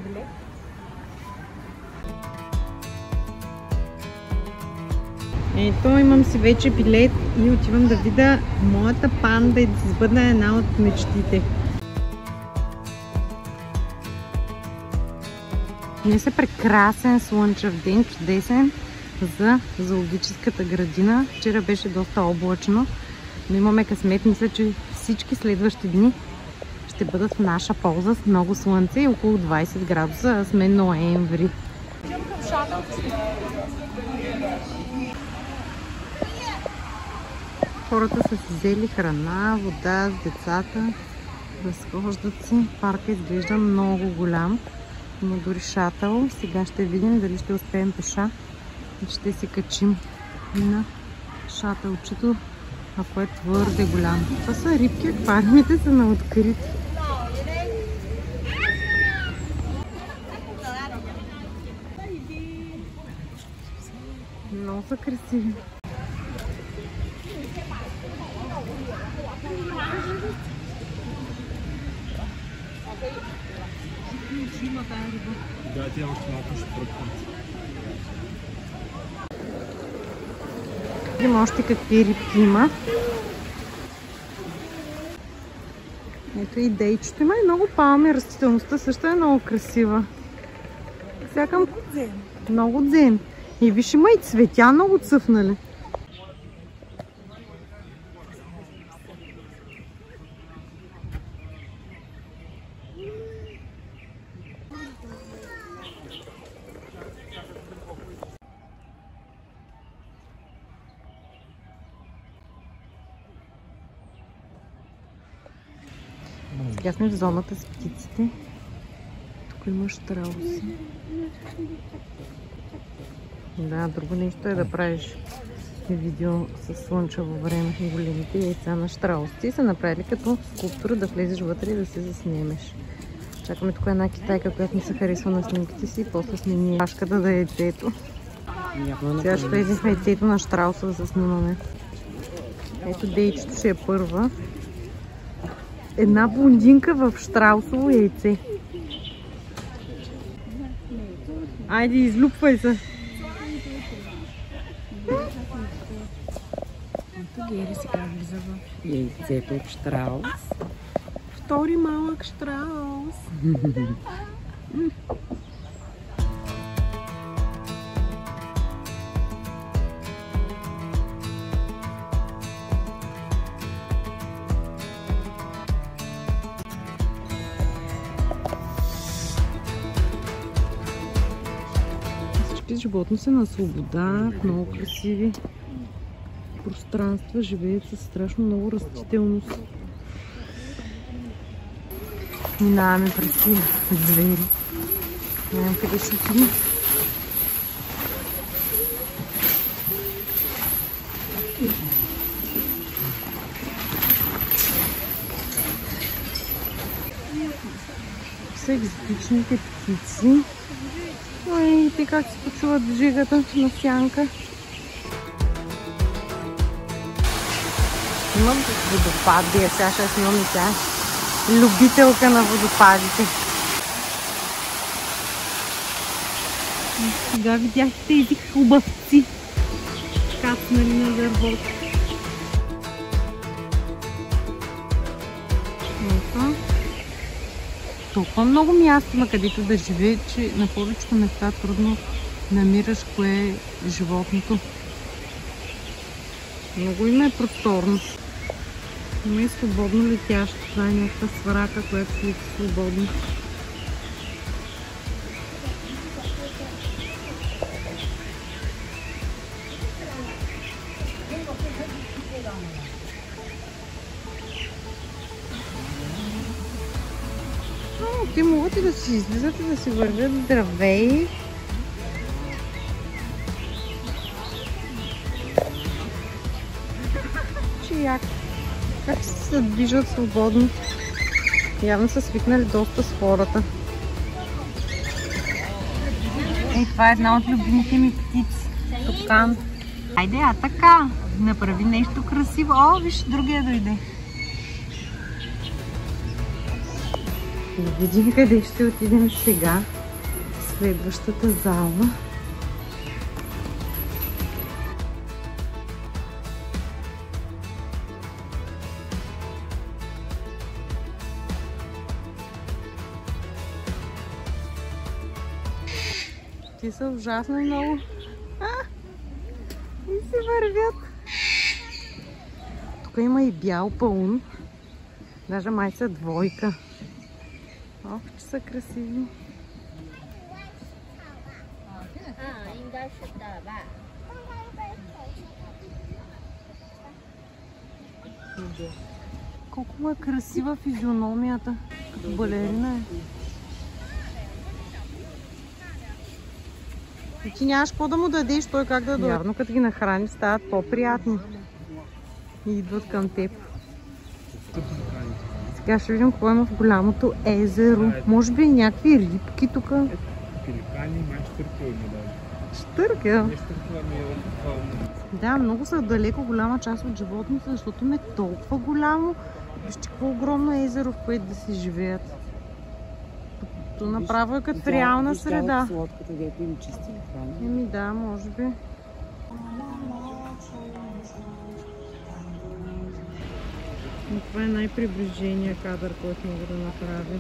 за билет. Ето, имам си вече билет и отивам да видя моята панда и да се сбъдна една от мечтите. Днес е прекрасен слънчев ден, чудесен за зоологическата градина. Вчера беше доста облачно, но имаме късмет. Мисля, че всички следващи дни ще бъдат в наша полза с много слънце и около 20 градуса, а сме ноември. Хората са си взели храна, вода с децата, разхождат си. Парка изглежда много голям. Има дори шатъл. Сега ще видим дали ще успеем пеша и ще се качим на шатълчето, ако е твърде голям. Това са рибки, аквариумите са на открити. Много са красиви. Да, тя още малко ще пръкнат. Има още какви рибки има. Ето и дейчето. Има и много палми. Растителността също е много красива. Сякам много дзен. И виж, има и цветя много цъфнали. Сега сме в зоната с птиците. Тук има щрауси. Да, друго нещо е да правиш видео с слънчево време. Големите яйца на щраусите са направили като скулптура, да влезеш вътре и да се заснемеш. Чакаме тук една китайка, която ми се харесва на снимките си и после смени пашката да е яйцето. Сега ще влезем яйцето на щрауса да се снимаме. Ето дейчето ще е първа. Една блондинка в щраусово яйце. Айде, излюпвай се! Ето Гери сега влиза в яйцето от щраус. Втори малък щраус. Животни са на свобода, много красиви пространства, живеят със страшно много растителност. Минаваме през звери. Не знам къде ще отидем. Са екзотичните птици. Ой, те как се почуват в жигата на сянка. Имам водопади, сега ще снимам и тя. Любителка на водопадите. Сега видяхте тези хубавци, кацнали на дървото. Толкова много място, на където да живее, че на повечето места трудно намираш кое е животното. Много им е просторно. Има и свободно летящо. Това е някаква сврака, която лети свободно. Те могат и да си излизат и да си вървят здравей. Че як. Как се движат свободно. Явно са свикнали доста с хората. Ей, това е една от любимите ми птици. Тукан. Айде, а така. Направи нещо красиво. О, виж, другия дойде. Да видим къде ще отидем сега. Следващата зала. Ти са ужасно много. И се вървят. Тук има и бял паун. Даже май са двойка. Ох, че са красиви. Колко му е красива физиономията. Като балерина е. И ти нямаш какво да му дадеш, той как да дойде. Явно като ги нахраниш стават по-приятни. И идват към теб. Сега ще видим какво има в голямото езеро. Може би и някакви рибки тук. Пеликани, май штъркел има даже. Штъркел? Штъркела ми е Да, много са далеко голяма част от животните, защото им е толкова голямо. Вижте какво огромно езеро, в което да си живеят. То направо е като в реална среда. Сладката, дето им чисти храна. Еми да, може би. Но това е най-приближения кадър, който мога да направя.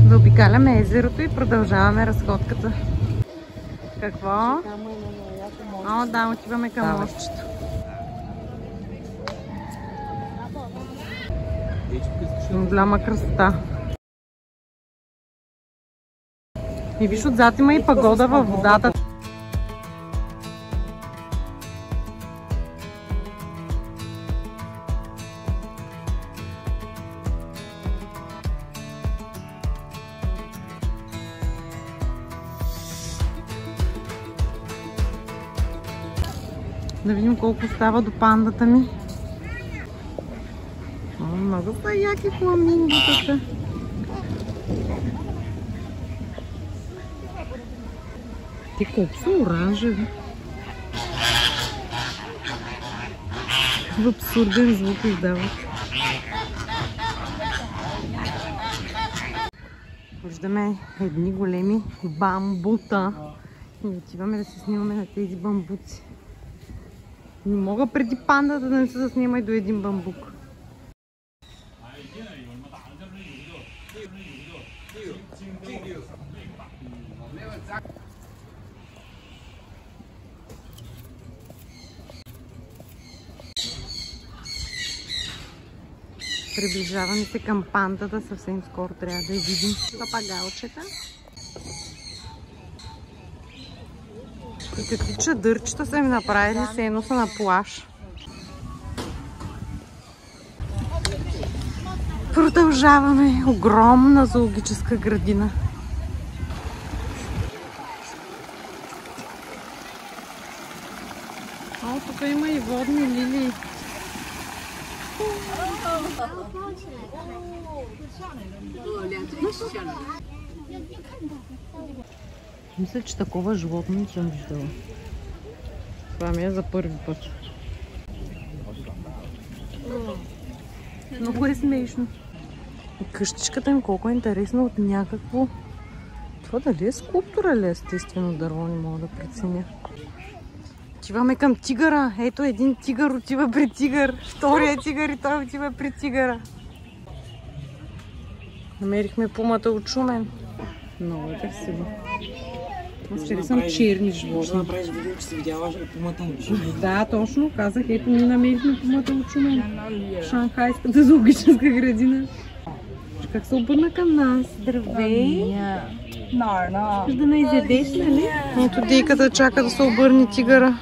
Да обикаляме езерото и продължаваме разходката. Какво? О, да, отиваме към мостчето. Голяма красота. И виж, отзад има и пагода във водата. Да видим колко става до пандата ми. О, много са яки фламинготата. Ти колко са оранжеви. Какъв абсурден звук издават. Виждаме едни големи бамбута. И отиваме да се снимаме на тези бамбуци. Не мога преди пандата да не се заснима и до един бамбук. Приближаваме се към пандата, съвсем скоро трябва да я видим. Папагалчета. И какви чадърчета са им направили, се едно са на плаж. Продължаваме. Огромна зоологическа градина. О, тук има и водни лилии. Мисля, че такова животно не съм виждала. Това ми е за първи път. Много е смешно. Къщичката им колко е интересна от някакво... Това дали е скулптура или естествено дърво, не мога да преценя. Отиваме към тигъра. Ето един тигър отива при тигър. Втория тигър и той отива при тигъра. Намерихме пумата от Шумен. Много е красиво. Аз вчера съм черни животни. Може да направиш видео, че си видяла пумата от Шумен. Да, точно. Казах, ето ние намерихме пумата от Шумен. Шанхайската зоологическа градина. Как се обърна към нас? Здравей! Искаш да не изядеш, нали? Ето дейката чака да се обърне тигъра.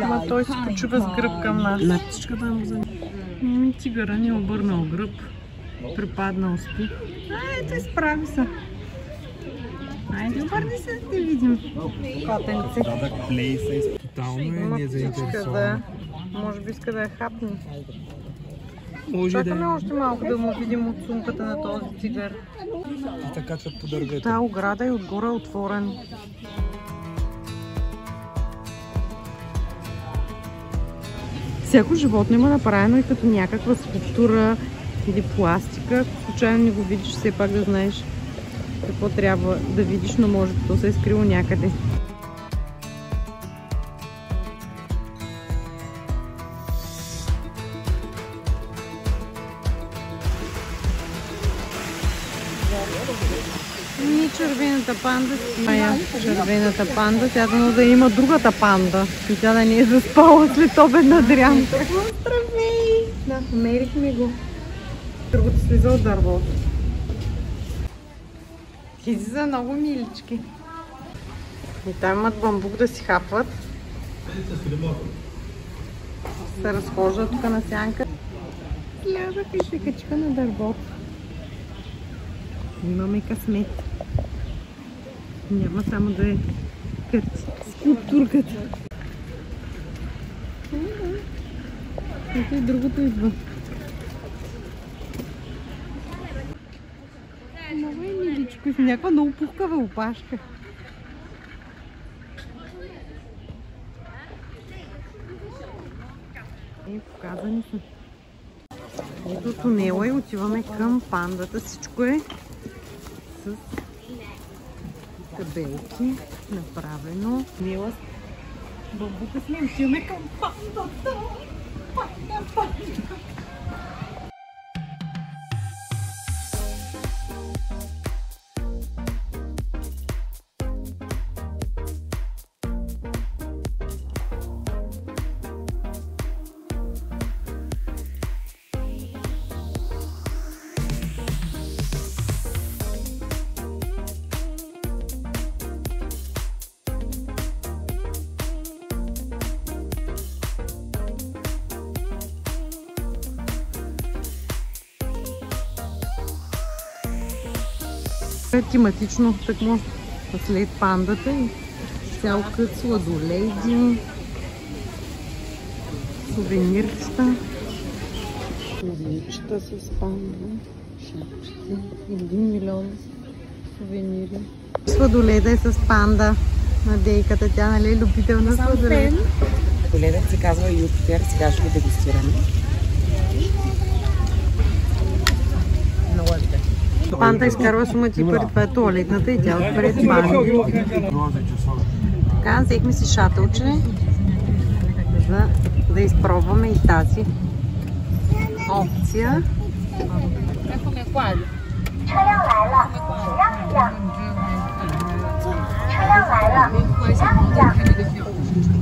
Ама той се почува с гръб към нас. Натичката му за... Тигъра ни е обърнал гръб. Припаднал спи. Ето изправи се. Айде, обърни се да видим. Котенце. Тотално е не заинтересован. Може би иска да я хапне. Може Чакаме още малко да му видим от сумката на този тигър. И така качват по дървето. Та ограда и отгоре е отворен. Всяко животно има направено и като някаква скулптура или пластика. Ако случайно не го видиш, все пак да знаеш какво трябва да видиш, но може да то се е скрило някъде. И червената панда червената панда, тя да има другата панда и тя да не е заспала след обедна дрямка. Здравей! Да, намерихме го. Другото слиза от дървото. Тези са много милички. И там имат бамбук да си хапват. Се разхождат тук на сянка. Слязаха и се качиха на дървото. Имаме късмет. Няма само да е скулптурката. Ето и другото идва. Много е миличко. С някаква много пухкава опашка. Показани са. Ето тунела и отиваме към пандата. Всичко е с табелки направено. Мила бамбука сме, отиваме към пандата. Панда. Тематично тъкмо след пандата и цял кът сладоледи, сувенирчета. Сувенирчета с панда, шапчета, 1 милион сувенири. Сладоледа е с панда на дейката, тя нали е любител на сладолед. Сладоледът се казва Юпитер, сега ще го дегустираме. Панда изкарва сумата и пари, това е туалетната и тя отпред баня. Така, взехме си шатълче, за да изпробваме и тази опция.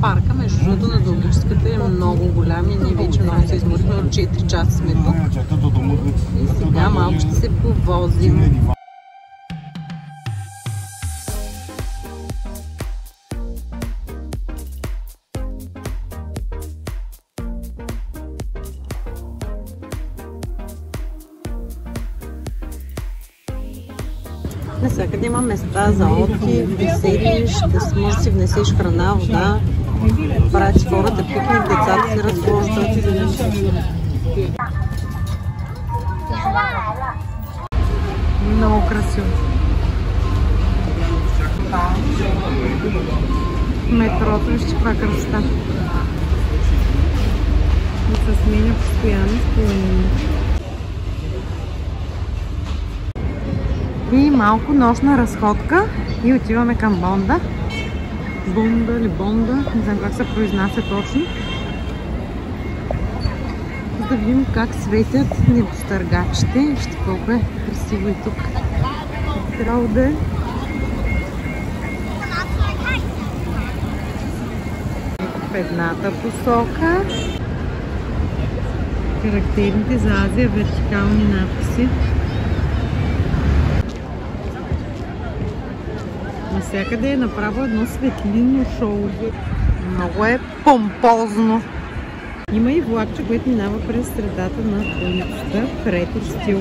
Парка, между другото, на Дългическата е много голям и ние вече много се изморихме, от 4 часа сме тук. И сега малко ще се повозим. Навсякъде има места за отдих, да седиш, да можеш да си внесеш храна, вода, правиш хората пикник, децата се разхождат. Много красиво. Метрото, вижте каква красота. И се сменя постоянно с половина. И малко нощна разходка и отиваме към Бонда. Бонда или Бонда, не знам как се произнася точно. За да видим как светят небостъргачите. Вижте колко е красиво и тук. Трябва да е. В едната посока. Характерните за Азия вертикални надписи. Навсякъде е направо едно светлинно шоу. Много е помпозно. Има и влакче, което минава през средата на улицата в ретро стил.